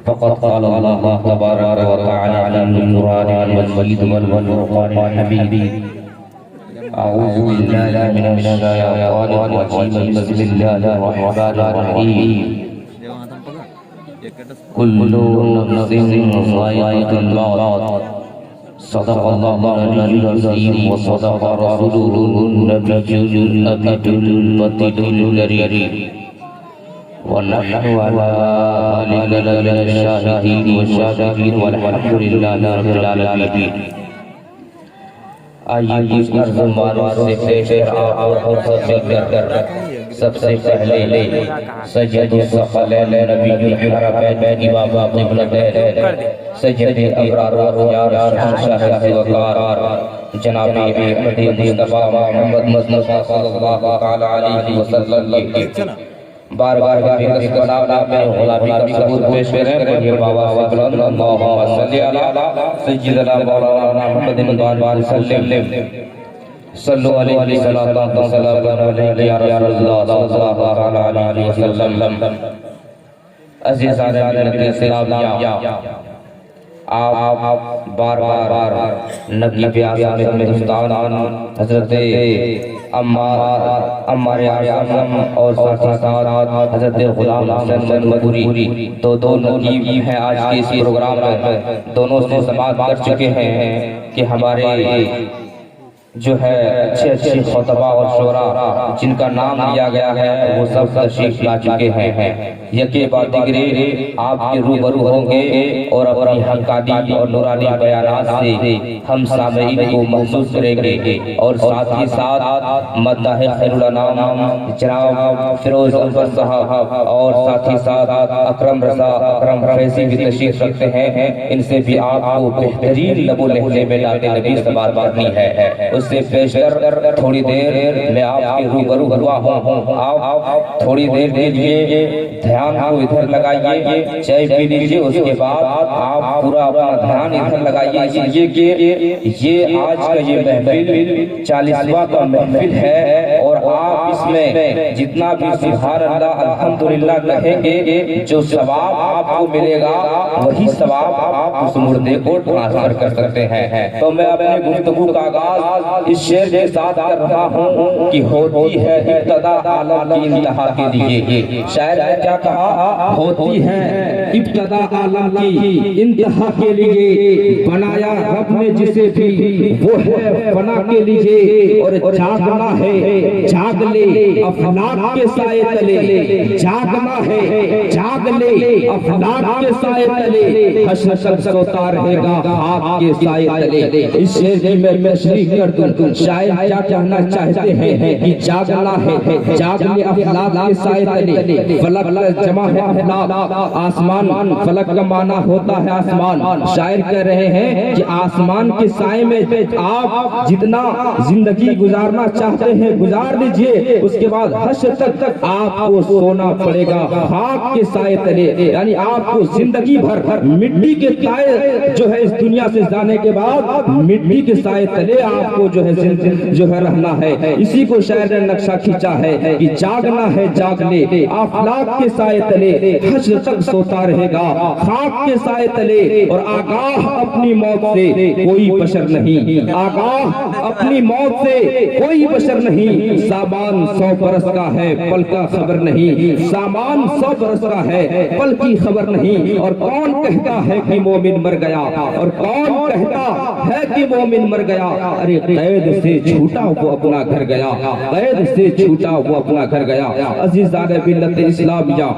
فقد قال الله تبارك وتعالى في القرآن المجيد والفرقان الحميد. أعوذ بالله من الشيطان الرجيم. بسم الله الرحمن الرحيم. كل نفس ذائقة الموت. صدق الله العلي العظيم وصدق رسوله النبي الأمين الكريم. ونحن على ذلك من الشاهدين والشاكرين والحمد لله رب العالمين. آئیے اس عرض معروف سے پیش کر آپ کر سب سے پہلے سید الثقلین نبی الحرمین امام قبلتین سید ابرار اخیار شہنشاہ وقار جناب احمد مصطفیٰ محمد مصطفیٰ صلی اللہ علیہ وسلم کی بارگاہ میں قصد میں غلامی کا ثبوت پیش کریں. یہ بابا صلی اللہ علیہ سیدنا مولانا محمد بن وسلم صلو علیہ الصلوۃ والسلام علیہ یا رسول اللہ صلی اللہ علیہ وسلم. عزیزان اسلام، آپ بار بار نبی اعظم ہندوستان حضرت عمار اعظم اور ساتھ ساتھ حضرت غلام حسین مدبوری دو نقیب ہیں آج کے اس پروگرام میں. دونوں سے سماعت کر چکے ہیں کہ ہمارے جو ہے اچھے خطبہ اور شعراء جن کا نام لیا گیا ہے وہ سب تشریف لا چکے ہیں. یکی بعد دیگرے آپ کے روبرو ہوں گے اور اپنی حقانی اور نورانی بیانات سے ہم سامعین کو محسوس کریں گے. اور ساتھ ہی ساتھ مداح خیر الانام جناب فیروز انور صاحب اور ساتھ ہی ساتھ اکرم رضا اکرم فیضی بھی تشریف رکھتے ہیں. ان سے بھی آپ کو بہترین لب و لہجے میں نعت نبی سے بات کرنی ہے. اس سے پیش کر تھوڑی دیر میں آپ کے روبرو ہوا ہوں. آپ تھوڑی دیر کے لیے دھیان کو ادھر لگائیے، چائے پی لیجیے. اس کے بعد آپ پورا اپنا دھیان ادھر لگائیے. یہ آج کا یہ محفل 40واں کا محفل ہے اور آپ اس میں جتنا بھی سبحان اللہ الحمدللہ کہیں گے جو ثواب آپ کو ملے گا وہی ثواب آپ اس مردے کو ٹرانسفر کر سکتے ہیں. تو میں اپنے گفتگو کا آغاز اس شعر کے ساتھ کر رہا ہوں کہ ہوتی ہے ابتدا عالم کی انتہا کے لیے. شاعر نے کیا کہا؟ ہوتی ہے ابتدا عالم کی انتہا کے لیے، بنایا رب نے جسے بھی وہ ہے فنا کے لیے. اور جاگنا ہے جاگ لے افلاک کے سائے تلے، جاگنا ہے جاگ لے افلاک کے سائے تلے، حشر تک سوتا رہے گا خاک کے سائے تلے. اس شعر میں تشریح کر دوں شاعر کیا کہنا چاہتے ہیں کہ جاگنا ہے جاگ لے افلاک کے سائے تلے. فلک جمع ہے افلاک، آسمان فلک کا معنی ہوتا ہے آسمان. شاعر کہہ رہے ہیں کہ آسمان کے سائے میں آپ جتنا زندگی گزارنا چاہتے ہیں گزار لیجئے. اس کے بعد حشر تک آپ کو سونا پڑے گا خاک کے سائے تلے. یعنی آپ کو زندگی بھر مٹی کے سائے جو ہے اس دنیا سے جانے کے بعد مٹی کے سائے تلے آپ کو جو ہے رہنا ہے. اسی کو شاعر نے نقشہ کھینچا ہے کہ جاگنا ہے جاگ لے افلاک کے سائے تلے، حشر تک سوتا رہے گا خاک کے سائے تلے. اور آگاہ اپنی موت سے کوئی بشر نہیں، آگاہ اپنی موت سے کوئی بشر نہیں. سامان 100 برس کا ہے پل کا خبر نہیں، سامان 100 برس کا ہے پل کی خبر نہیں. اور کون کہتا ہے کہ مومن مر گیا، اور کون کہتا ہے کہ مومن مر گیا. ارے قید سے چھوٹا وہ اپنا گھر گیا، قید سے چھوٹا وہ اپنا گھر گیا. عزیزان ملت اسلامیہ،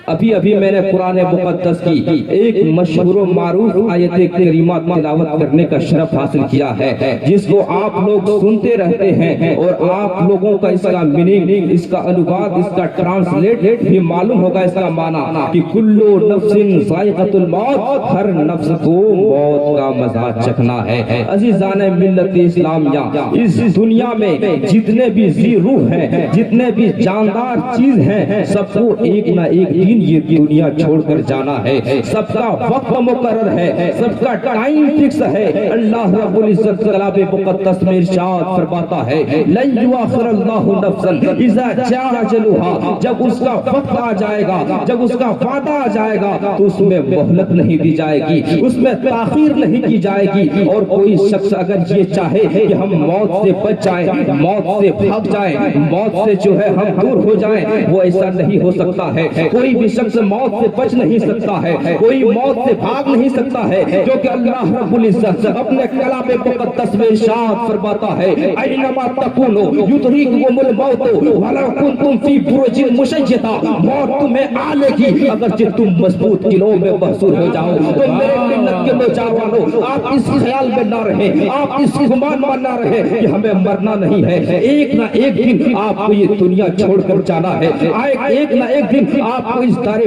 ابھی میں نے قرآن مقدس کی ایک مشہور و معروف آیت کریمہ تلاوت کرنے کا شرف حاصل کیا ہے جس کو آپ لوگ سنتے رہتے ہیں اور آپ لوگوں کا اس کا میننگ، اس کا انواد، اس کا ٹرانسلیٹ بھی معلوم ہوگا. اس کا معنی کہ کلو نفس ذائقۃ الموت، ہر نفس کو موت کا مزہ چکھنا ہے. عزیزان ملت اسلامیہ، اس دنیا میں جتنے بھی ذی روح ہیں، جتنے بھی جاندار چیز ہیں، سب کو ایک نہ ایک دن دن یہ دنیا چھوڑ کر جانا ہے، سب کا وقت مقرر ہے، سب کا ٹائم فکس ہے۔ اللہ رب العزت کلام مقدس میں ارشاد فرماتا ہے لن یؤخر اللہ نفسا اذا جاء اجلها، جب اس کا وقت آ جائے گا، جب اس کا وعدہ آ جائے گا تو اس میں مہلت نہیں دی جائے گی، اس میں تاخیر نہیں کی جائے گی۔ اور کوئی شخص اگر یہ چاہے کہ ہم موت سے بچ جائیں، موت سے بھاگ جائیں، موت سے جو ہے ہم دور ہو جائیں، وہ ایسا نہیں ہو سکتا ہے۔ کوئی بھی شخص موت سے بچ نہیں سکتا ہے، کوئی موت سے بھاگ نہیں سکتا ہے، جو کہ اللہ رب العزت اپنے کلام مقدس میں ارشاد فرماتا ہے اینما تکونوا یدرککم الموت ولو کنتم فی برج مشیدہ، موت تمہیں آ لے گی اگرچہ تم مضبوط قلعوں میں محصور ہو جاؤ۔ تو میرے ملت کے نوجوانوں، آپ اس خیال میں نہ رہیں، آپ اس گمان میں نہ رہیں کہ ہمیں مرنا نہیں ہے، ایک نہ ایک دن آپ کو یہ دنیا چھوڑ کر جانا ہے، ایک نہ ایک دن آپ کو اس دار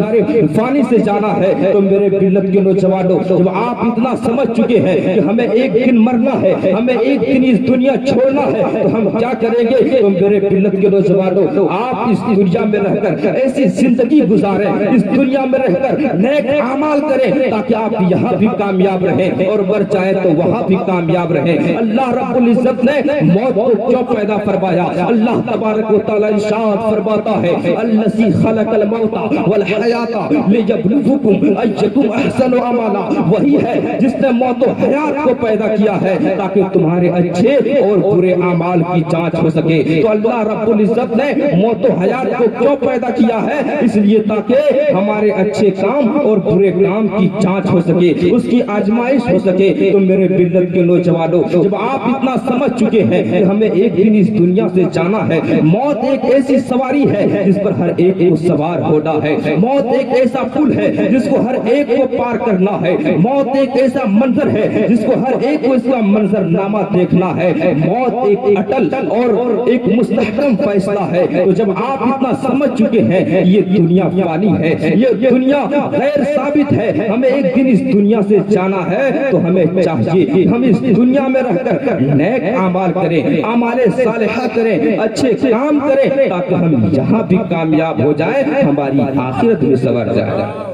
فانی سے جانا ہے۔ تو میرے ملت کے نوجوانوں، جب آپ اتنا سمجھ چکے ہیں کہ ہمیں ایک دن مرنا ہے، ہمیں ایک دن اس دنیا چھوڑنا ہے، تو ہم کیا کریں گے؟ تو میرے ملت کے نوجوانوں، آپ اس دنیا میں رہ کر ایسی زندگی گزاریں، اس دنیا میں رہ کر نیک اعمال کریں تاکہ آپ یہاں بھی کامیاب رہیں اور مر جائیں تو وہاں بھی کامیاب رہیں۔ اللہ رب العزت نے موت کو کیوں پیدا فرمایا؟ اللہ تبارک و تعالی ارشاد فرماتا ہے الذی خلق الموت والحیات لیبلوکم ایکم احسن عملا، وہی ہے جس نے موت و حیات کو پیدا کیا ہے تاکہ تمہارے اچھے اور برے اعمال کی جانچ ہو سکے۔ تو اللہ رب العزت نے موت و حیات کو کیوں پیدا کیا ہے؟ اس لیے تاکہ ہمارے اچھے کام اور برے کام کی جانچ ہو سکے، اس کی آزمائش ہو سکے۔ تو میرے ملت کے نوجوانوں، جب آپ اتنا سمجھ چکے ہیں کہ ہمیں ایک دن اس دنیا سے جانا ہے، موت ایک ایسی سواری ہے جس پر ہر ایک کو سوار ہونا ہے، موت ایک ایسا پل ہے جس کو ہر ایک کو پار کرنا ہے، موت ایک ایسا منظر ہے جس کو ہر ایک کو اس کا منظر نامہ دیکھنا ہے، موت ایک اٹل اور ایک مستحکم فیصلہ ہے۔ تو جب آپ اتنا سمجھ چکے ہیں یہ دنیا فانی ہے، یہ دنیا غیر ثابت ہے، ہمیں ایک دن اس دنیا سے جانا ہے، تو ہمیں چاہیے ہم اس دنیا میں رہ کر نیک اعمال کریں، اعمال صالحہ کریں، اچھے کام کریں تاکہ ہم یہاں بھی کامیاب ہو جائیں، ہماری آخرت بھی سنور جائے۔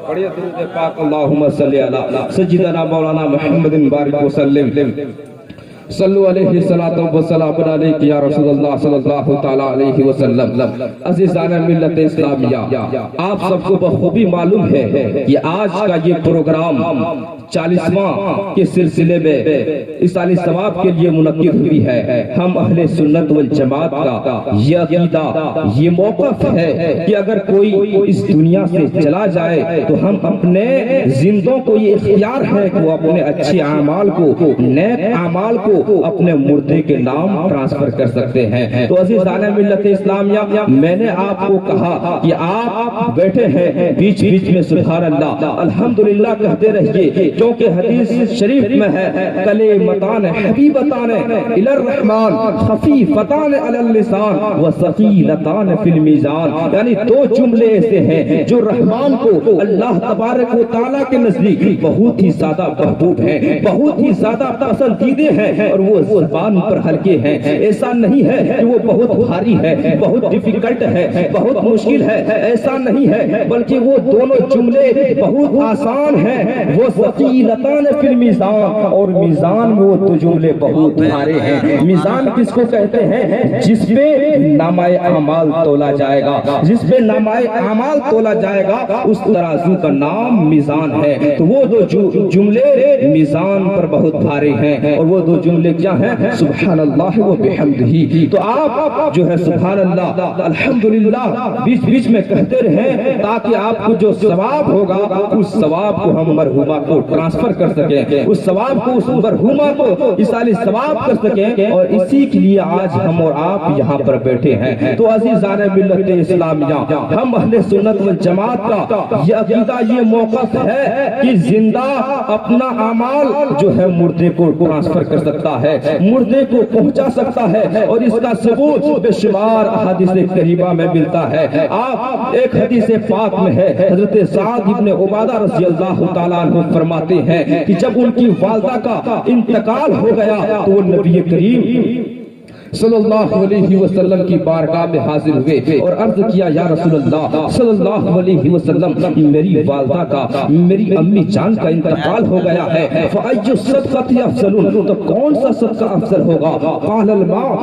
پڑھیے درود پاک اللہم صلی علی سیدنا مولانا محمد بارک وسلم صلو علیہ الصلوۃ والسلام علیک یا رسول اللہ صلی اللہ تعالی علیہ وسلم۔ عزیزان ملت اسلامیہ، آپ سب کو بخوبی معلوم ہے کہ آج کا یہ پروگرام 40واں کے سلسلے میں اصلاحی ثواب کے لیے منعقد ہوئی ہے۔ ہم اہل سنت والجماعت کا یہ عقیدہ، یہ موقف ہے کہ اگر کوئی اس دنیا سے چلا جائے تو ہم اپنے زندوں کو یہ اختیار ہے کہ وہ اپنے اچھے اعمال کو، نیک اعمال کو اپنے مردے کے نام ٹرانسفر کر سکتے ہیں۔ تو عزیزان ملت اسلامیہ، میں نے آپ کو کہا کہ آپ بیٹھے ہیں بیچ بیچ میں سبحان اللہ الحمدللہ کہتے رہیے، کیونکہ حدیث شریف میں ہے کلمتان حبیبتان الی الرحمن خفیفتان علی اللسان وثقیلتان فی المیزان، یعنی دو جملے ایسے ہیں جو رحمان کو اللہ تبارک و تعالیٰ کے نزدیک بہت ہی زیادہ محبوب ہیں، بہت ہی زیادہ پسندیدے ہیں، اور وہ زبان پر ہلکے ہیں۔ ایسا نہیں ہے کہ وہ بہت بھاری ہے، بہت ڈیفیکلٹ ہے، بہت مشکل ہے، ایسا نہیں ہے، بلکہ وہ دونوں جملے بہت آسان ہیں۔ وہ ثقیلتان فی المیزان، اور میزان میں وہ دو جملے بہت بھارے ہیں۔ میزان کس کو کہتے ہیں؟ جس پہ نامہ اعمال تولا جائے گا، جس پہ نامہ اعمال تولا جائے گا اس ترازو کا نام میزان ہے۔ تو وہ دو جملے میزان پر بہت بھارے ہیں، اور وہ دو جملے کیا ہیں؟ سبحان اللہ و بحمدہ۔ تو آپ جو ہے سبحان اللہ الحمدللہ بیچ بیچ میں کہتے رہیں تاکہ آپ کو جو ثواب ہوگا اس ثواب کو ہم مرحومہ کو ٹرانسفر کر سکیں، اس ثواب کو اس مرحومہ کو اصلاحی ثواب کر سکیں، اور اسی کے لیے آج ہم اور آپ یہاں پر بیٹھے ہیں۔ تو عزیزان ملت اسلامیہ، ہم اہل سنت والجماعت کا یہ عقیدہ، یہ موقف ہے کہ زندہ اپنا اعمال جو ہے مردے کو ٹرانسفر کر سکتا ہے، مردے کو پہنچا سکتا ہے، اور اس کا ثبوت بے شمار احادیث کریمہ میں ملتا ہے۔ آپ ایک حدیث پاک میں ہے، حضرت سعد ابن عبادہ رضی اللہ تعالیٰ عنہ فرماتے ہیں کہ جب ان کی والدہ کا انتقال ہو گیا تو وہ نبی کریم صلی اللہ علیہ وسلم کی بارگاہ میں حاضر ہوئے اور عرض کیا یا رسول اللہ صلی اللہ علیہ وسلم میری والدہ کا میری امی جان کا انتقال ہو گیا ہے فَأَيُّ الصَّدْقَةِ أَفْضَلُ تو کون سا صدقہ افضل ہوگا قال الماء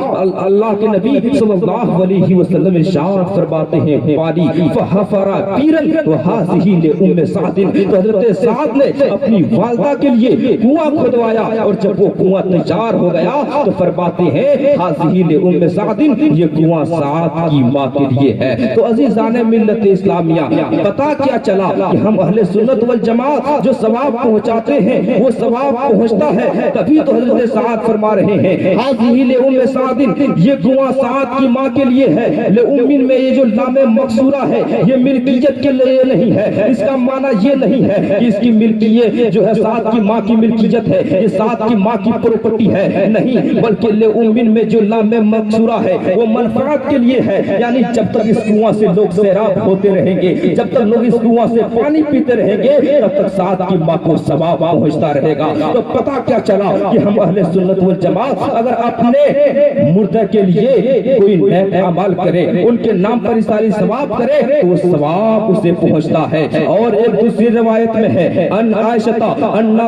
اللہ کے نبی صلی اللہ علیہ وسلم ارشاد فرماتے ہیں پانی فحفر پیرن وهذه لأم سعد تو حضرت سعد نے اپنی والدہ کے لیے کنواں کھدوایا اور جب وہ کنواں تیار ہو گیا تو فرماتے ہیں ام سعد یہ کنواں سعد کی ماں کے لیے ہے۔ تو عزیزان ملت اسلامیہ پتا کیا چلا کہ ہم اہل سنت والجماعت جو ثواب پہنچاتے ہیں وہ ثواب پہنچتا ہے، تبھی تو حضرت سعد فرما رہے ہیں حاضی لأم سعد یہ کنواں سعد کی ماں کے لیے ہے۔ لأم میں یہ جو لام مقصورہ ہے یہ ملکیت کے لیے نہیں ہے، اس کا معنی یہ نہیں ہے کہ اس کی ملکیت جو ہے سعد کی ماں کی ملکیت ہے، یہ سعد کی ماں کی پراپرٹی ہے، نہیں بلکہ لأم میں جو لام مقصورہ ہے وہ منفعت کے لیے ہے، یعنی جب تک اس کنواں سے لوگ سیراب ہوتے رہیں گے، جب تک لوگ اس کنواں سے پانی پیتے رہیں گے تب تک سعد کی ماں کو ثواب پہنچتا رہے گا۔ تو پتہ کیا چلا کہ ہم اہل سنت والجماعت اگر اپنے مردہ کے لیے کوئی نیک اعمال کرے، ان کے نام پر ساری ثواب کرے تو وہ ثواب اسے پہنچتا ہے۔ اور ایک دوسری روایت میں ہے ان عائشہ ان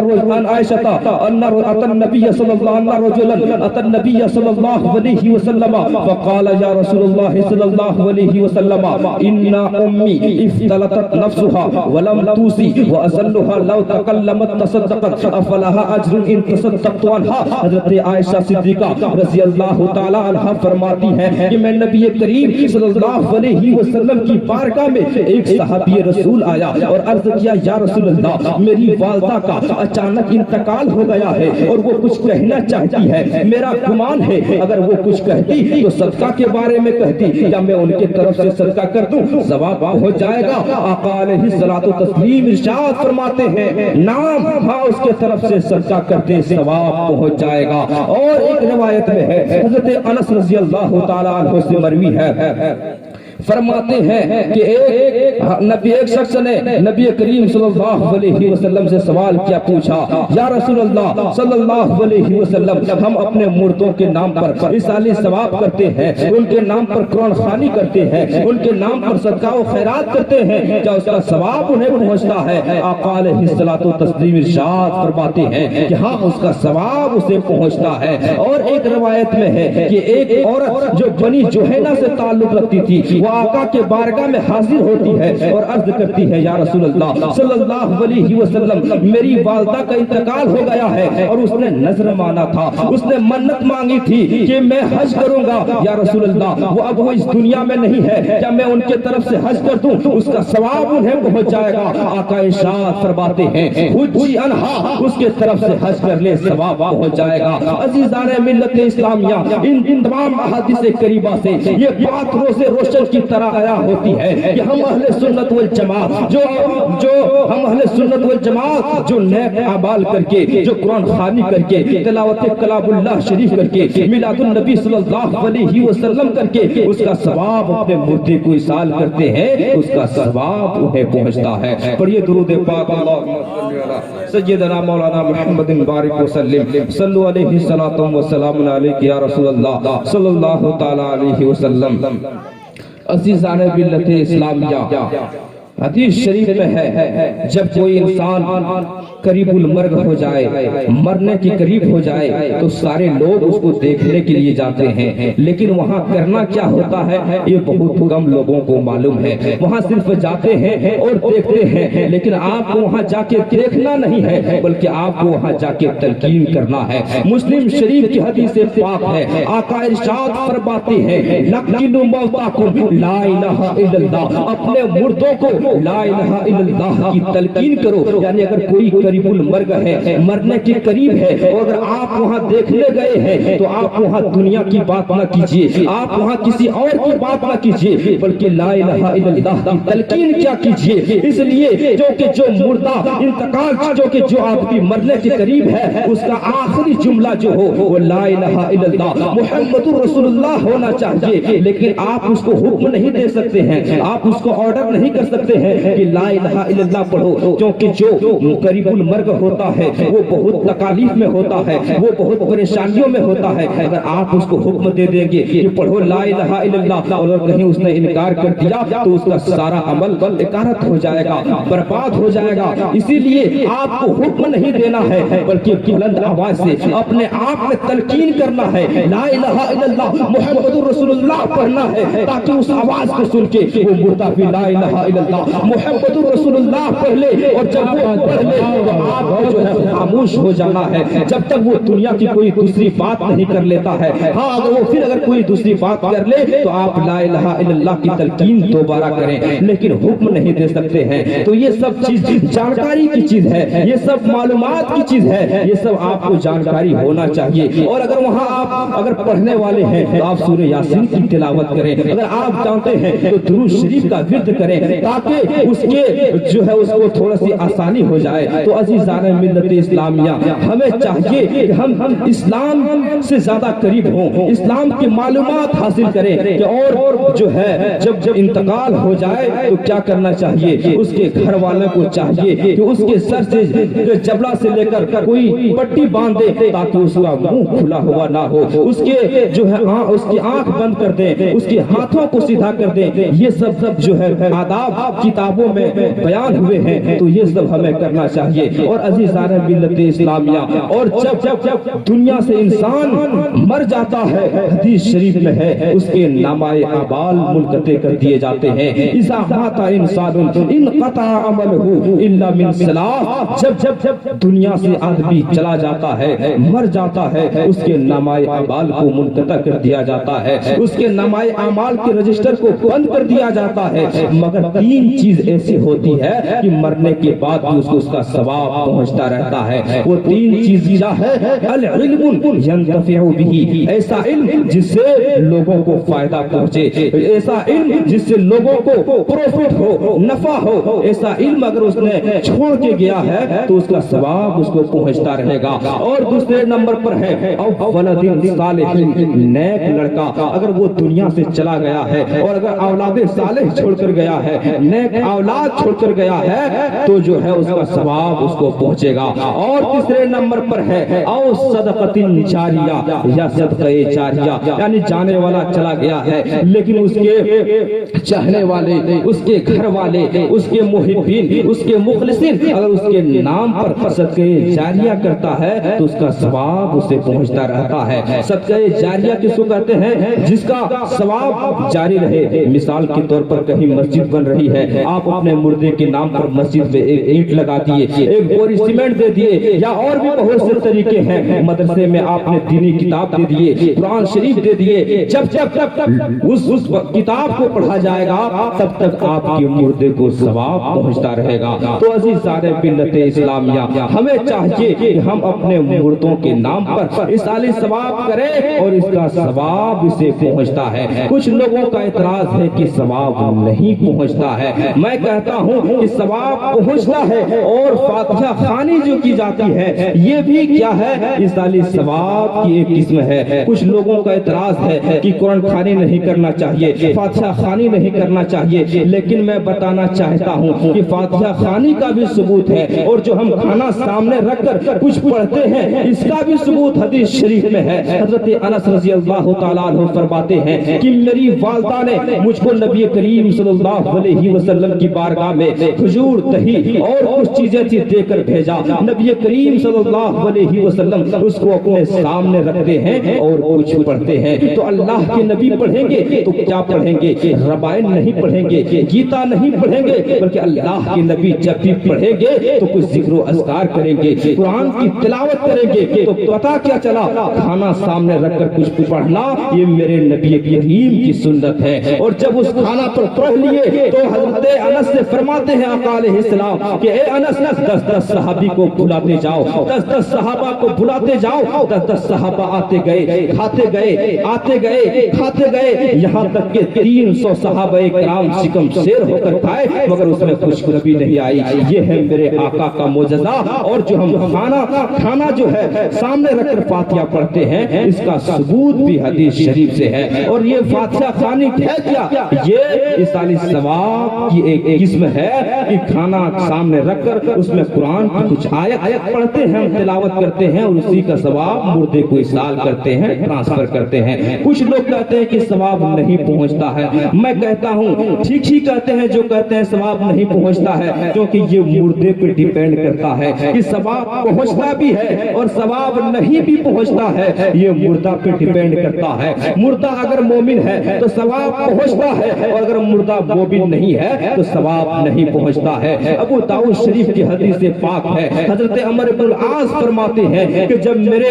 النبی صلی اللہ علیہ وسلم فقال یا رسول اللہ صلی اللہ علیہ وسلم ان امی افتلتت نفسها ولم توسی وازلها لو تکلمت تصدقت افلها اجر ان تصدقت عنها۔ حضرت عائشہ صدیقہ رضی اللہ تعالی عنہا فرماتی ہیں کہ میں نبی کریم صلی اللہ علیہ وسلم کی بارگاہ میں ایک صحابی رسول آیا اور عرض کیا یا رسول اللہ میری والدہ کا اچانک انتقال ہو گیا ہے اور وہ کچھ کہنا چاہتی ہے، میرا گمان ہے اگر وہ کچھ کہتی تو صدقہ کے بارے میں کہتی یا میں ان کے طرف سے صدقہ کر دوں ثواب ہو جائے گا۔ آقا علیہ الصلوۃ والتسلیم ارشاد فرماتے ہیں نام ہاں اس کے طرف سے صدقہ کرتے ثواب پہنچ جائے گا۔ اور ایک روایت میں ہے حضرت انس رضی اللہ تعالی عنہ سے مروی ہے فرماتے ہیں کہ ایک شخص نے نبی کریم صلی اللہ علیہ وسلم سے سوال کیا، پوچھا یا رسول اللہ صلی اللہ علیہ وسلم ہم اپنے مردوں کے نام پر رسالی ثواب کرتے ہیں، ان کے نام پر قرآن خوانی کرتے ہیں، ان کے نام پر صدقہ و خیرات کرتے ہیں، کیا اس کا ثواب انہیں پہنچتا ہے؟ آقا علیہ الصلوۃ والتسلیم ارشاد فرماتے ہیں کہ ہاں اس کا ثواب اسے پہنچتا ہے۔ اور ایک روایت میں ہے کہ ایک عورت جو بنی جوہینہ سے تعلق رکھتی تھی وہ آقا کے بارگاہ میں حاضر ہوتی ہے اور عرض کرتی ہے یا رسول اللہ صلی اللہ علیہ وسلم میری والدہ کا انتقال ہو گیا ہے اور اس نے نظر مانا تھا، اس نے منت مانگی تھی کہ میں حج کروں گا، یا رسول اللہ وہ اب وہ اس دنیا میں نہیں ہے، کیا میں ان کے طرف سے حج کر دوں اس کا ثواب انہیں پہنچ جائے گا؟ آقا ارشاد فرماتے ہیں حجی انہا اس کے طرف سے حج کر لے ثواب پہنچ جائے گا۔ عزیزان ملت اسلامیہ ان تمام احادیث کریمہ سے یہ بات روز روشن کی طرح آیا ہوتی ہے کہ ہم اہل سنت والجماعت جو نیک اعمال کر کے، جو قرآن خوانی کر کے، تلاوت کلام اللہ شریف کر کے، میلاد النبی صلی اللہ علیہ وسلم کر کے اس کا ثواب اپنے مردے کو ایصال کرتے ہیں، اس کا ثواب انہیں پہنچتا ہے۔ پڑھیے درود پاک اللہم صلی علی سیدنا مولانا محمد بارک وسلم صلو علیہ الصلاۃ والسلام علیک یا رسول اللہ صلی اللہ تعالی علیہ وسلم۔ عزیزان ملت اسلامیہ حدیث شریف میں ہے جب کوئی انسان قریب المرگ ہو جائے، مرنے کی قریب ہو جائے تو سارے لوگ اس کو دیکھنے کے لیے جاتے ہیں، لیکن وہاں کرنا کیا ہوتا ہے یہ بہت کم لوگوں کو معلوم ہے۔ وہاں صرف جاتے ہیں اور دیکھتے ہیں، لیکن آپ کو وہاں جا کے دیکھنا نہیں ہے بلکہ آپ کو وہاں جا کے تلقین کرنا ہے۔ مسلم شریف کی حدیث پاک ہے، آقا ارشاد فرماتے ہیں لقنوا موتاکم لا الہ الا اللہ، اپنے مردوں کو لا الہ الا اللہ کی تلقین کرو، یعنی اگر کوئی قریب المرگ ہے، مرنے کے قریب ہے اور اگر آپ وہاں دیکھنے گئے ہیں تو آپ وہاں دنیا کی بات نہ کیجئے، آپ وہاں کسی اور کی بات نہ کیجئے بلکہ لا الہ الا اللہ کی تلقین کیا کیجئے، اس لیے جو مردہ انتقال جو آپ کی مرنے کے قریب ہے اس کا آخری جملہ جو ہو وہ لا الہ الا اللہ محمد رسول اللہ ہونا چاہیے، لیکن آپ اس کو حکم نہیں دے سکتے ہیں، آپ اس کو آرڈر نہیں کر سکتے ہیں کہ لا الہ الا اللہ پڑھو، کیونکہ جو قریب المرگ ہوتا ہے وہ بہت تکالیف میں ہوتا ہے, وہ بہت پریشانیوں میں ہوتا ہے. اگر آپ اس کو حکم دے دیں گے کہ پڑھو لا الہ الا اللہ, اور اگر کہیں اس نے انکار کر دیا تو اس کا سارا عمل اکارت ہو جائے گا, برباد ہو جائے گا. اسی لیے آپ کو حکم نہیں دینا ہے بلکہ بلند آواز سے اپنے آپ میں تلقین کرنا ہے, لا الہ الا اللہ محمد رسول اللہ پڑھنا ہے, تاکہ اس آواز کو سن کے وہ مردہ بھی لا الہ الا اللہ محمد رسول اللہ پڑھ لے. اور جب وہ پڑھ لے تو آپ کو جو ہے خاموش ہو جانا ہے جب تک وہ دنیا کی کوئی دوسری بات نہیں کر لیتا ہے. ہاں اگر وہ پھر اگر کوئی دوسری بات کر لے تو آپ لا الہ الا اللہ کی تلقین دوبارہ کریں, لیکن حکم نہیں دے سکتے ہیں. تو یہ سب چیز جانکاری کی چیز ہے, یہ سب معلومات کی چیز ہے, یہ سب آپ کو جانکاری ہونا چاہیے. اور اگر وہاں آپ اگر پڑھنے والے ہیں تو آپ سورہ یاسین کی تلاوت کریں. اگر آپ جانتے ہیں تو درود شریف کا ورد کریں تاکہ اس کے جو ہے اس کو تھوڑا سی آسانی ہو جائے. تو عزیزان ملت اسلامیہ, ہمیں چاہیے کہ ہم اسلام سے زیادہ قریب ہوں, اسلام کی معلومات حاصل کریں کہ اور جو ہے جب انتقال ہو جائے تو کیا کرنا چاہیے. اس کے گھر والوں کو چاہیے کہ اس کے سر سے جبڑا سے لے کر کوئی پٹی باندھ دے تاکہ اس کا منہ کھلا ہوا نہ ہو, اس کے جو ہے اس کی آنکھ بند کر دیں, اس کے ہاتھوں کو سیدھا کر دیں. یہ سب جو ہے آداب کتابوں میں بیان ہوئے ہیں, تو یہ سب ہمیں کرنا چاہیے. اور عزیزان ملت اسلامیہ, اور جب دنیا سے انسان مر جاتا ہے حدیث شریف میں ہے اس کے نامۂ اعمال منقطع کر دیے جاتے ہیں. اذا مات انسان انقطع عمله الا من ثلاث, جب دنیا سے آدمی چلا جاتا ہے مر جاتا ہے اس کے نامۂ اعمال کو منقطع کر دیا جاتا ہے, اس کے نامۂ اعمال کے رجسٹر کو بند کر دیا جاتا ہے. مگر تین چیز ایسی ہوتی ہے کہ مرنے کے بعد بھی اس کو اس کا ثواب پہنچتا رہتا ہے. وہ تین چیز کیا ہے؟ العلم ينتفع به, ایسا علم جس سے لوگوں کو فائدہ پہنچے, ایسا علم جس سے لوگوں کو پروفٹ ہو, نفع ہو. ایسا علم اگر اس نے چھوڑ کے گیا ہے تو اس کا ثواب اس کو پہنچتا رہے گا. اور دوسرے نمبر پر ہے او ولد صالح, نیک لڑکا اگر وہ دنیا سے چلا گیا ہے اور اگر اولاد صالح چھوڑ کر گیا ہے, نیک اولاد چھوڑ کر گیا ہے, تو جو ہے اس کا ثواب اس کو پہنچے گا. اور تیسرے نمبر پر ہے او صدقۃ جاریہ, یا صدقہ جاریہ, یعنی جانے والا چلا گیا ہے لیکن اس کے چاہنے والے, اس کے گھر والے, اس کے محبین, اس کے مخلصین اگر اس کے نام پر صدقہ جاریہ کرتا ہے تو اس کا ثواب اسے پہنچتا رہتا ہے. صدقہ جاریہ کس کو کہتے ہیں؟ جس کا ثواب جاری رہے. مثال کے طور پر کہیں مسجد بن رہی ہے, آپ اپنے مردے کے نام پر مسجد میں ایک اینٹ لگا دیے, ایک بوری سیمنٹ دے دیے, یا اور بھی بہت سے طریقے ہیں. مدرسے میں آپ نے دینی کتاب دے دیے, قرآن شریف دے دیے. جب اس کتاب کو پڑھا جائے گا تب تک آپ کے مردے کو ثواب پہنچتا رہے گا. تو عزیزان ملت اسلامیہ, ہمیں چاہیے کہ ہم اپنے مردوں کے نام پر اصلاحی ثواب کریں اور اس کا ثواب اسے پہنچتا ہے. کچھ لوگوں کا اعتراض ہے کہ ثواب نہیں پہنچتا ہے. میں کہتا ہوں کہ ثواب پہنچتا ہے, اور فاتحہ خوانی جو کی جاتی ہے یہ بھی کیا ہے؟ اصلاحی ثواب کی ایک قسم ہے. کچھ لوگوں کا اعتراض ہے کہ قرآن خوانی نہیں کرنا چاہیے, فاتحہ خوانی نہیں کرنا چاہیے, لیکن میں بتانا چاہتا ہوں کہ فاتحہ خوانی کا بھی ثبوت ہے, اور جو ہم کھانا سامنے رکھ کر کچھ پڑھتے ہیں اس کا بھی ثبوت حدیث شریف میں ہے. حضرت انس رضی اللہ تعالیٰ عنہ فرماتے ہیں کہ میری والدہ نے مجھ کو نبی کریم صلی اللہ علیہ وسلم کی بارگاہ میں کھجور, دہی اور کچھ چیزیں تھی دے کر بھیجا. نبی کریم صلی اللہ علیہ وسلم اس کو اپنے سامنے رکھتے ہیں اور کچھ پڑھتے ہیں. تو اللہ کے نبی پڑھیں گے تو کیا پڑھیں گے؟ ربائن نہیں پڑھیں گے, گیتا نہیں پڑھیں گے, بلکہ اللہ کے نبی جب بھی پڑھیں گے تو کچھ ذکر و اذکار کریں گے, قرآن کی تلاوت کریں گے. تو پتہ کیا چلا؟ کھانا سامنے رکھ کر کچھ پڑھنا یہ میرے نبی کریم کی سنت ہے. اور جب اس کھانا پر پڑھ لیے تو حضرت انس سے فرماتے ہیں آقا علیہ السلام کہ اے انس 10 صحابی کو بلاتے جاؤ, 10 صحابہ کو بلاتے جاؤ. 10 صحابہ آتے گئے, کھاتے گئے, آتے گئے, کھاتے گئے, یہاں تک کہ 300 صحابہ کرام شکم شیر ہو کر کھائے مگر اس میں خوشبو نہیں آئی. یہ ہے میرے آقا کا معجزہ. اور جو ہم کھانا جو ہے سامنے رکھ کر فاتحہ پڑھتے ہیں اس کا ثبوت بھی حدیث شریف سے ہے. اور یہ فاتحہ خوانی ہے کیا؟ یہ اصلاحی ثواب کی ایک قسم ہے کہ کھانا سامنے رکھ کر اس میں قرآن کی کچھ آیت پڑھتے ہیں، ہم تلاوت کرتے ہیں اور اسی کا ثواب مردے کو ارسال کرتے ہیں، ٹرانسفر کرتے ہیں۔ کچھ لوگ کہتے ہیں کہ ثواب نہیں پہنچتا ہے، میں کہتا ہوں ٹھیک ہی کہتے ہیں جو کہتے ہیں ثواب نہیں پہنچتا ہے، کیونکہ یہ مردے پہ ڈیپینڈ کرتا ہے کہ ثواب پہنچتا بھی ہے اور ثواب نہیں بھی پہنچتا ہے، یہ مردہ پہ ڈیپینڈ کرتا ہے۔ مردہ اگر مومن ہے تو ثواب پہنچتا ہے، اور اگر مردہ مومن نہیں ہے تو ثواب نہیں پہنچتا ہے۔ ابو داؤد شریف کی حدیث پاک ہے، حضرت عمر بن العاص فرماتے ہیں کہ جب میرے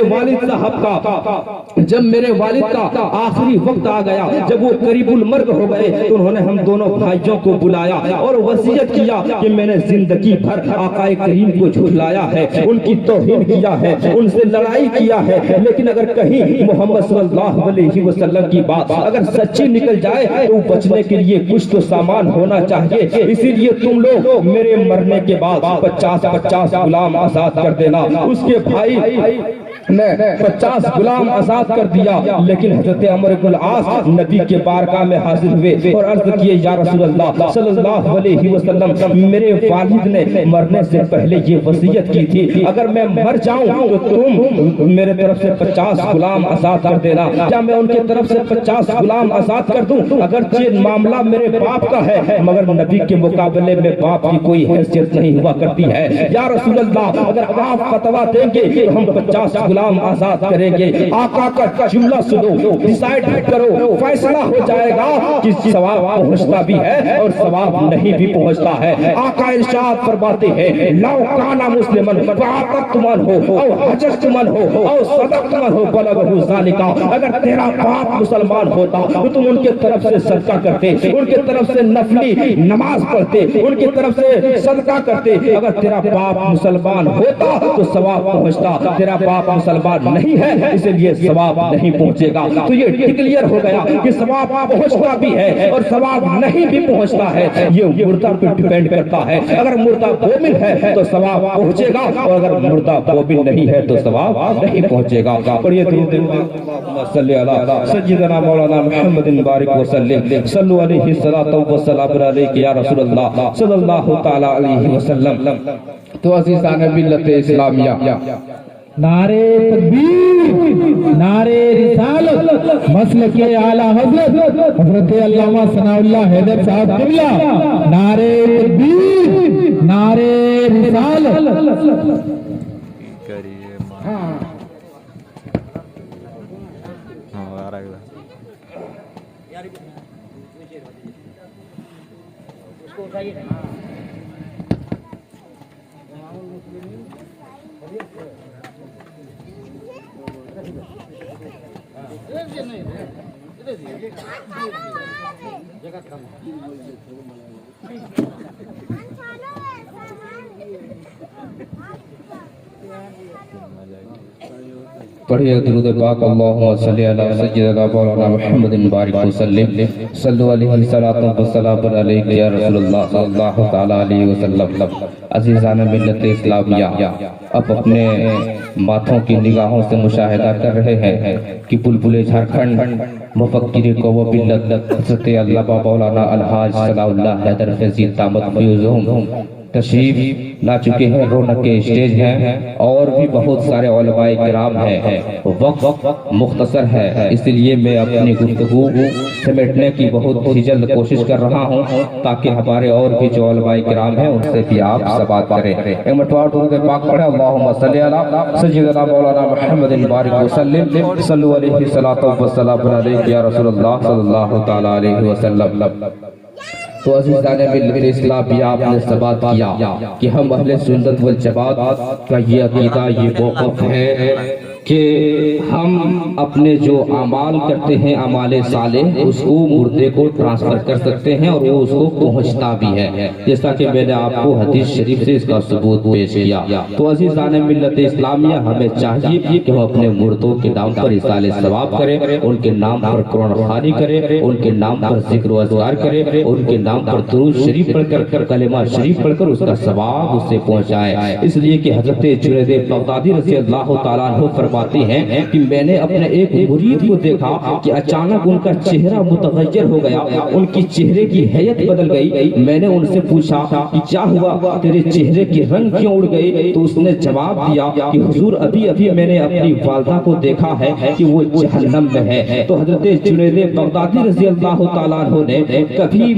والد کا آخری وقت آ گیا، جب وہ قریب المرگ ہو گئے، تو انہوں نے ہم دونوں بھائیوں کو بلایا اور وصیت کیا کہ میں نے زندگی بھر آقا کریم کو جھٹلایا ہے، ان کی توہین کیا ہے، ان سے لڑائی کیا ہے، لیکن اگر کہیں محمد صلی اللہ علیہ وسلم کی بات اگر سچی نکل جائے تو بچنے کے لیے کچھ تو سامان ہونا چاہیے، اسی لیے تم لوگ میرے مرنے کے بعد 50 غلام آزاد کر دینا۔ اس کے بھائی نے 50 غلام آزاد کر دیا، لیکن حضرت عمر بن العاص نبی کے بارگاہ میں حاضر ہوئے اور عرض کیے یا رسول اللہ صلی اللہ علیہ وسلم، میرے والد نے مرنے سے پہلے یہ وصیت کی تھی، اگر میں مر جاؤں تو تم میرے طرف سے 50 غلام آزاد کر دینا۔ کیا میں ان کی طرف سے 50 غلام آزاد کر دوں؟ اگرچہ معاملہ میرے باپ کا ہے، مگر نبی کے مقابلے میں باپ کی کوئی حیثیت نہیں ہوا کرتی ہے۔ یا رسول اللہ، اگر آپ فتویٰ دیں گے تو ہم 50 غلام آزاد کریں گے۔ آقا کا جملہ سنو، ڈیسائیڈ کرو، فیصلہ ہو جائے گا کہ ثواب پہنچتا بھی ہے اور ثواب نہیں بھی پہنچتا ہے۔ آقا ارشاد فرماتے ہیں لو کانا مسلمن فاعتقتمن ہو او حججتمن ہو او صدقتمن ہو بلغہ ذالک، اگر تیرا باپ مسلمان ہوتا تو تم ان کے طرف سے صدقہ کرتے، ان کے طرف سے نفلی نماز پڑھتے، ان کی طرف سے صدقہ کرتے۔ اگر تیرا باپ مسلمان ہوتا تو ثواب پہنچتا، تیرا باپ مسلمان نہیں ہے اس لیے ثواب نہیں پہنچے گا۔ تو یہ ڈکلیئر ہو گیا کہ ثواب پہنچتا بھی ہے اور ثواب نہیں بھی پہنچتا ہے، یہ مردہ پہ ڈیپینڈ کرتا ہے۔ اگر مردہ مومن ہے تو ثواب پہنچے گا، اور اگر مردہ مومن نہیں ہے تو ثواب نہیں پہنچے گا۔ اور یہ درود صلی اللہ سیدنا مولانا محمد بارک وسلم، صلو علیہ الصلوۃ والسلام علیک یا رسول اللہ صلی اللہ تعالی علیہ وسلم۔ تو عزیزان ملت اسلامیہ، نعرے تکبیر، نعرے رسالت، مسلک اعلیٰ حضرت حضرت علامہ ثناء اللہ حیدر صاحب قبلہ، نعرے تکبیر، نعرے رسالت۔ پڑھیے درود پاک اللہم صلی علی سیدنا مولانا محمد بارک وسلم، صلو علیہ السلام علیک یا رسول اللہ صلی اللہ تعالی علیہ وسلم۔ عزیزان ملت اسلامیہ، اب اپنے ماتھوں کی نگاہوں سے مشاہدہ کر رہے ہیں کہ بلبل جھارکھنڈ مفکر قوم ملت حضرت علامہ مولانا الحاج ثناء اللہ حیدر فیضی دامت فیوزہم تشریف لا چکے ہیں، رونق کے اسٹیج ہیں، اور بھی بہت سارے علماء کرام ہیں۔ وقت مختصر ہے، اس لیے میں اپنی گفتگو سمیٹنے کی بہت ہی جلد کوشش کر رہا ہوں تاکہ ہمارے اور بھی جو علماء کرام ہیں ان سے بھی آپ سماعت کریں۔ ایک مرتبہ درود پاک پڑھیں، اللہم صلی علی سیدنا مولانا محمد بارک وسلم، صلو علیہ السلام علیک یا رسول اللہ صلی اللہ تعالی علیہ وسلم۔ تو عزیزان ملت اسلامیہ، آپ نے ثبات کیا کہ ہم اہل سنت والجماعت کا یہ عقیدہ، یہ موقف ہے کہ ہم اپنے جو اعمال کرتے ہیں، اعمال صالح، اس کو مردے کو ٹرانسفر کر سکتے ہیں اور وہ اس کو پہنچتا بھی ہے، جیسا کہ میں نے آپ کو حدیث شریف سے اس کا ثبوت پیش کیا۔ تو عزیزان ملت اسلامیہ، ہمیں چاہیے کہ ہم اپنے مردوں کے نام پر اصالہ ثواب کریں، ان کے نام پر قرآن خوانی کریں، ان کے نام پر ذکر و اذکار کریں، ان کے نام پر درود شریف پڑھ کر، کلمہ شریف پڑھ کر اس کا ثواب اس سے پہنچائے۔ اس لیے کہ حضرت جنید بغدادی رضی اللہ تعالیٰ عنہ فرماتے فرماتے ہیں کہ میں نے اپنے ایک مرید کو دیکھا کہ اچانک ان کا چہرہ متغیر ہو گیا، ان کی چہرے کی حیت بدل گئی۔ میں نے ان سے پوچھا کہ کیا ہوا، تیرے چہرے کے رنگ کیوں اڑ گئے؟ تو اس نے جواب دیا کہ حضور ابھی ابھی میں نے اپنی والدہ کو دیکھا ہے کہ وہ جہنم میں ہے۔ تو حضرت جنید بغدادی رضی اللہ تعالیٰ عنہ نے کبھی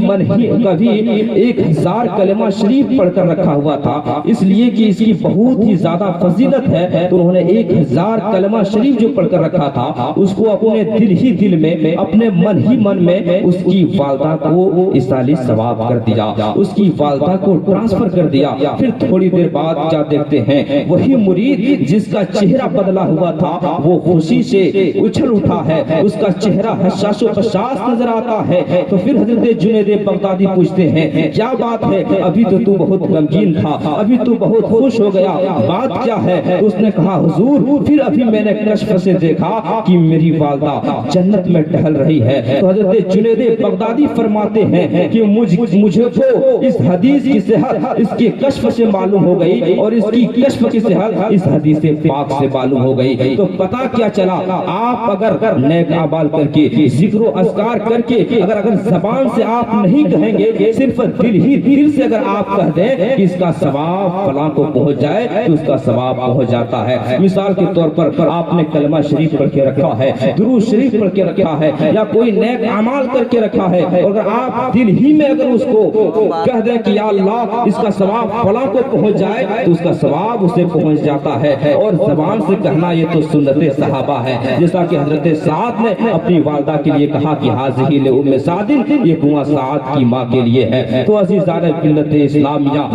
1000 کلمہ شریف پڑھ کر رکھا ہوا تھا، اس لیے کہ اس کی بہت ہی زیادہ فضیلت ہے، تو انہوں نے 1000 کلمہ شریف جو پڑھ کر رکھا تھا اس کو اپنے دل میں اپنے من میں اس کی والدہ کو ایصال ثواب کر دیا، اس کی والدہ کو ٹرانسفر کر دیا۔ پھر تھوڑی دیر بعد کیا دیکھتے ہیں، وہی مرید جس کا چہرہ بدلا ہوا تھا وہ خوشی سے اچھل اٹھا ہے، اس کا چہرہ حشاش و قشاش نظر آتا ہے۔ تو پھر حضرت جنید بغدادی پوچھتے ہیں کیا بات ہے، ابھی تو بہت غمگین تھا، ابھی تو بہت خوش ہو گیا، بات کیا ہے؟ تو اس نے کہا حضور پھر ابھی میں نے کشف سے دیکھا کہ میری والدہ جنت میں ٹہل رہی ہے۔ تو حضرت جنید بغدادی فرماتے ہیں کہ مجھے تو اس حدیث کی صحت اس کے کشف سے معلوم ہو گئی، اور اس کی کشف کی صحت اس حدیث پاک سے معلوم ہو گئی۔ تو پتہ کیا چلا، آپ اگر نیک اعمال کر کے ذکر و اذکار کر کے اگر زبان سے آپ نہیں کہیں گے، صرف دل سے اگر آپ کہہ دیں کہ اس کا ثواب فلاں کو پہنچ جائے تو اس کا ثواب پہنچ جاتا ہے۔ مثال کے طور پر آپ نے کلمہ شریف پڑھ کے رکھا ہے، درود شریف پڑھ کے رکھا ہے، یا کوئی نیک اعمال کر کے رکھا ہے، اور اگر آپ دل ہی میں اگر اس کو کہہ دیں کہ یا اللہ اس کا ثواب فلاں کو پہنچ جائے تو اس کا ثواب اسے پہنچ جاتا ہے۔ اور زبان سے کہنا یہ تو سنت صحابہ ہے، جیسا کہ حضرت سعد نے اپنی والدہ کے لیے کہا کہ حاضی لأم سعد، یہ کنواں سعد کی ماں کے لیے ہے۔ تو عزیزان ملت اسلامیہ،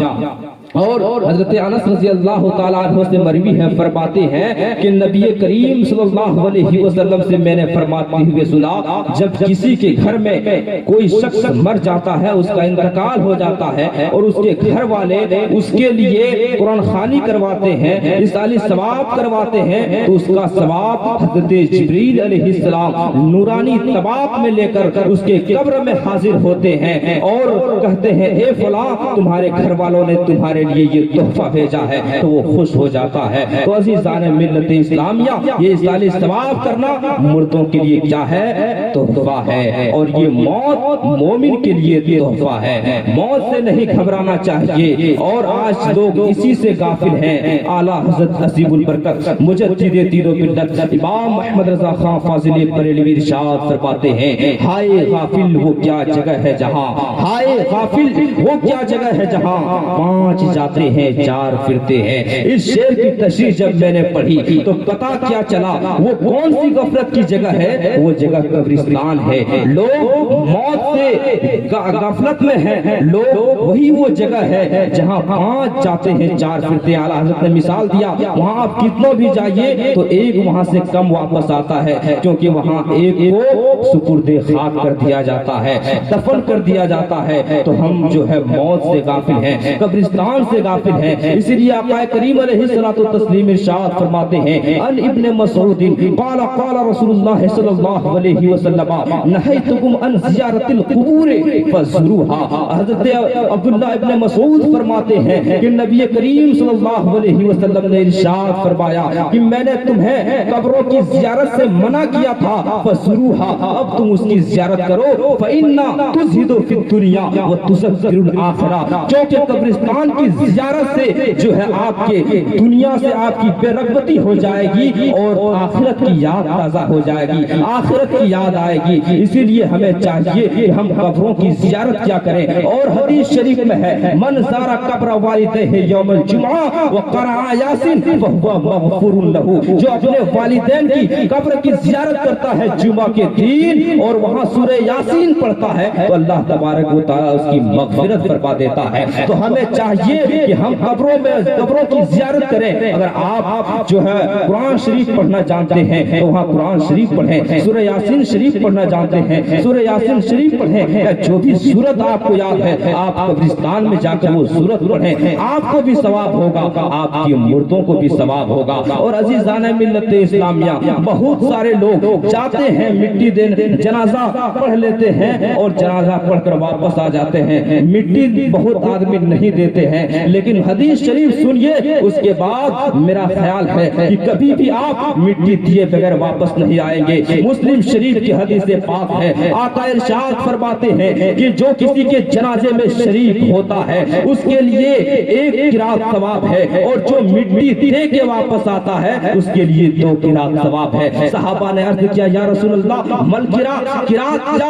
اور حضرت انس رضی اللہ تعالیٰ عنہ سے مروی ہے، فرماتے ہیں کہ نبی کریم صلی اللہ علیہ وسلم سے میں نے فرماتے ہوئے سنا، جب کسی کے گھر میں کوئی شخص مر جاتا ہے، اس کا انتقال ہو جاتا ہے، اور اس کے گھر والے اس کے لیے قرآن خوانی کرواتے ہیں، ایصال ثواب کرواتے ہیں، تو اس کا ثواب حضرت جبریل علیہ السلام نورانی طباق میں لے کر اس کے قبر میں حاضر ہوتے ہیں اور کہتے ہیں اے فلاں تمہارے گھر والوں نے تمہارے لیے یہ تحفہ بھیجا ہے، تو وہ خوش ہو جاتا ہے۔ تو عزیزان ملت اسلامیہ، یہ ایصال ثواب کرنا مردوں کے لیے کیا ہے؟ تحفہ ہے، اور یہ موت مومن کے لیے تحفہ ہے۔ موت سے نہیں گھبرانا چاہیے، اور آج لوگ اسی سے غافل ہیں۔ اعلیٰ حضرت نصیب البرکت مجدد دین و ملت امام محمد رضا خان فاضلی بریلوی ارشاد فرماتے ہیں، ہائے غافل وہ کیا جگہ ہے جہاں، ہائے غافل وہ کیا جگہ ہے جہاں 5 جاتے ہیں 4 پھرتے ہیں۔ اس شعر کی تشریح جب میں نے پڑھی تو پتہ کیا چلا وہ کون سی غفلت کی جگہ ہے، وہ جگہ قبرستان ہے۔ لوگ موت سے غفلت میں ہیں، لوگ وہی وہ جگہ ہے جہاں 5 جاتے ہیں 4 پھرتے ہیں۔ اعلیٰ حضرت نے مثال دیا، وہاں آپ کتنوں بھی جائیے تو ایک وہاں سے کم واپس آتا ہے، کیونکہ وہاں ایک کو سپرد خاک کر دیا جاتا ہے، دفن کر دیا جاتا ہے۔ تو ہم جو ہے موت سے غافل ہیں، قبرستان سے غافل ہیں۔ اسی لیے آقا کریم علیہ الصلوۃ والتسلیم ارشاد فرماتے ہیں، ان ابن مسعود قال قال رسول اللہ صلی اللہ علیہ وسلم نہیتکم ان زیارت القبور فزوروها۔ حضرت عبداللہ ابن مسعود فرماتے ہیں کہ نبی کریم صلی اللہ علیہ وسلم نے ارشاد فرمایا کہ میں نے تمہیں قبروں کی زیارت سے منع کیا تھا، فزوروها، اب تم اس کی زیارت کرو، فإن تزہد فی الدنیا وتذکر الآخرہ، کیونکہ قبرستان کی زیارت سے جو ہے آپ کے دنیا سے آپ کی بے رغبتی ہو جائے گی، اور آخرت کی یاد تازہ ہو جائے گی، آخرت کی یاد آئے گی۔ اسی لیے ہمیں چاہیے کہ ہم قبروں کی زیارت کیا کریں۔ اور حدیث شریف میں ہے، من زار قبر والدیہ یوم الجمعہ وقرأ یاسین فہو مغفور لہ، جو اپنے والدین کی قبر کی زیارت کرتا ہے جمعہ کے دن اور وہاں سورہ یاسین پڑھتا ہے تو اللہ تبارک و تعالی اس کی مغفرت فرما دیتا ہے۔ تو ہمیں چاہیے کہ ہم قبروں کی زیارت کریں۔ اگر آپ جو ہے قرآن شریف پڑھنا جانتے ہیں تو وہاں قرآن شریف پڑھیں، سورہ یاسین شریف پڑھنا جانتے ہیں سورہ یاسین شریف پڑھیں، یا جو بھی سورت آپ کو یاد ہے آپ قبرستان میں جا کر وہ سورت پڑھیں، آپ کو بھی ثواب ہوگا، آپ کی مردوں کو بھی ثواب ہوگا۔ اور عزیزان ملت اسلامیہ، بہت سارے لوگ جاتے ہیں مٹی دینے، جنازہ پڑھ لیتے ہیں اور جنازہ پڑھ کر واپس آ جاتے ہیں، مٹی بہت آدمی نہیں دیتے ہیں، ہیں، لیکن حدیث شریف سنیے، اس کے بعد میرا خیال ہے کہ کبھی بھی آپ مٹی دیے بغیر واپس نہیں آئیں گے۔ مسلم شریف کی حدیث پاک ہے، آقا ارشاد فرماتے ہیں کہ جو کسی کے جنازے میں شریک ہوتا ہے اس کے لیے ایک قرات ثواب ہے، اور جو مٹی دے کے واپس آتا ہے اس کے لیے 2 قرات ثواب ہے۔ صحابہ نے عرض کیا یا رسول اللہ مل قرات کیا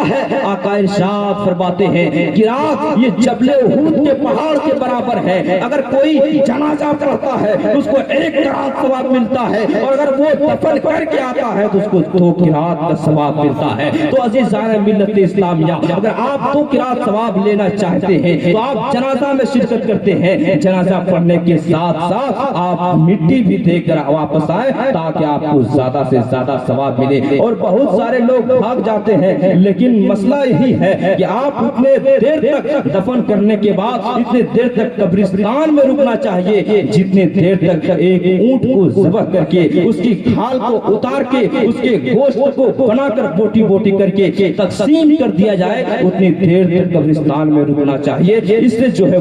ہے؟ آقا ارشاد فرماتے ہیں قرات یہ جبل احد کے پہاڑ کے برابر ہے، اگر کوئی جنازہ پڑھتا ہے اس کو 1 قرات ثواب ملتا ہے، اور اگر وہ دفن کر کے آتا ہے تو اس کو 2 قرات کا ثواب ملتا ہے۔ تو عزیزان ملت اسلامیہ، اگر آپ 2 قرات ثواب لینا چاہتے ہیں تو آپ جنازہ میں شرکت کرتے ہیں، جنازہ پڑھنے کے ساتھ ساتھ آپ مٹی بھی دے کر واپس آئے تاکہ آپ کو زیادہ سے زیادہ ثواب ملے۔ اور بہت سارے لوگ بھاگ جاتے ہیں، لیکن مسئلہ یہی ہے کہ آپ اتنے دیر تک دفن کرنے کے بعد اتنے دیر تک قبرستان میں رکنا چاہیے جتنے دیر تک ایک اونٹ کو ذبح کر کے اس کی کھال کو اتار کے اس کے گوشت کو بنا کر بوٹی بوٹی کر کے تقسیم کر دیا جائے اتنی دیر تک قبرستان میں رکنا چاہیے۔ اس سے جو ہے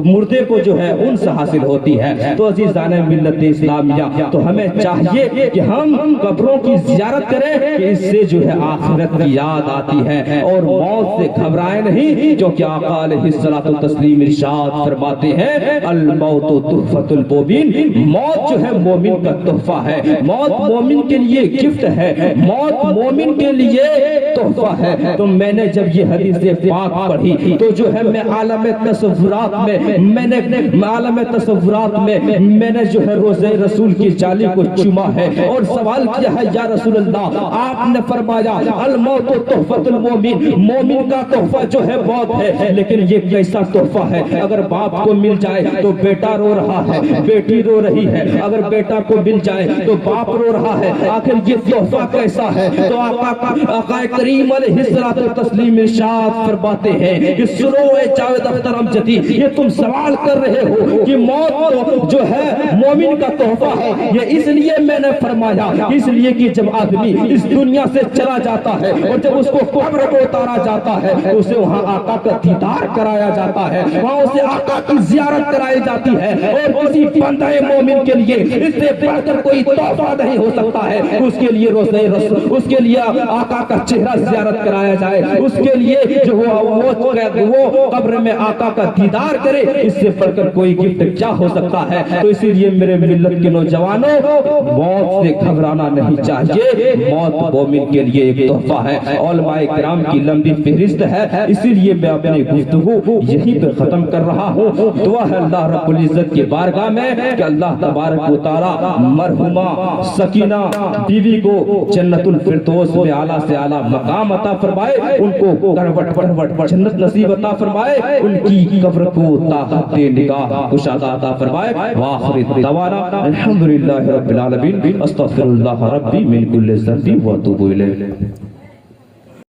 مردے کو جو ہے انس حاصل ہوتی ہے۔ تو عزیزان ملت اسلامیہ، تو ہمیں چاہیے کہ ہم قبروں کی زیارت کریں کہ اس سے جو ہے آخرت کی یاد آتی ہے، اور موت سے گھبرائے نہیں، جو کہ آقا علیہ الصلوۃ والتسلیم ارشاد فرماتے ہیں الموت تحفۃ المؤمن، موت جو ہے مومن کا تحفہ ہے، موت مومن کے لیے گفٹ ہے، موت مومن کے لیے تحفہ ہے۔ تو میں نے جب یہ حدیث پاک پڑھی تو جو ہے میں عالم تصورات میں میں نے جو ہے روضہ رسول کی جالی کو چوما ہے اور سوال کیا ہے یا رسول اللہ، آپ نے فرمایا الموت تحفۃ المؤمن، مومن کا تحفہ جو ہے موت ہے، لیکن یہ کیسا تحفہ ہے؟ اگر باپ کو مل جائے تو بیٹا رو رہا ہے، بیٹی رو رہی ہے، اگر بیٹا کو مل جائے تو باپ رو رہا ہے، آخر یہ تحفہ کیسا ہے؟ تو آقا کریم علیہ الصلوۃ والتسلیم ارشاد فرماتے ہیں کہ سنو اے جاوید اختر امجدی، یہ تم سوال کر رہے ہو کہ موت جو ہے مومن کا تحفہ ہے، یہ اس لیے میں نے فرمایا، اس لیے کہ جب آدمی اس دنیا سے چلا جاتا ہے اور جب اس کو قبر کو اتارا جاتا ہے تو اسے وہاں آقا کا دیدار کرایا جاتا ہے، وہاں اسے آقا کی زیارت کرائی جاتی ہے، اور کسی بندہ مومن کے لیے اس سے بڑھ کر کوئی تحفہ نہیں ہو سکتا ہے۔ اس کے لیے روزہ رسول، اس کے لیے آقا کا چہرہ زیارت کرایا جائے، اس کے لیے جو وہ قبر میں آقا کا دیدار کرے، اس سے بڑھ کر کوئی گفٹ کیا ہو سکتا ہے؟ تو اسی لیے میرے ملت کے نوجوانوں، موت سے گھبرانا نہیں چاہیے، موت مومن کے لیے ایک تحفہ ہے۔ علماء کرام کی لمبی فہرست ہے، اسی لیے میں اپنی گفتگو یہیں پہ ختم کر رہا ہوں۔ دعا ہے اللہ رب العزت کی بارگاہ میں کہ اللہ تبارک و تعالی مرحومہ سکینہ بیوی کو جنت الفردوس میں اعلیٰ سے اعلیٰ مقام عطا فرمائے، ان کو کروٹ جنت نصیب عطا فرمائے، ان کی قبر کو طاقت نگاہ کشادہ عطا فرمائے۔ وآخر دعوانا الحمدللہ رب العالمین، استغفر اللہ ربی من کل ذنب واتوب الیہ۔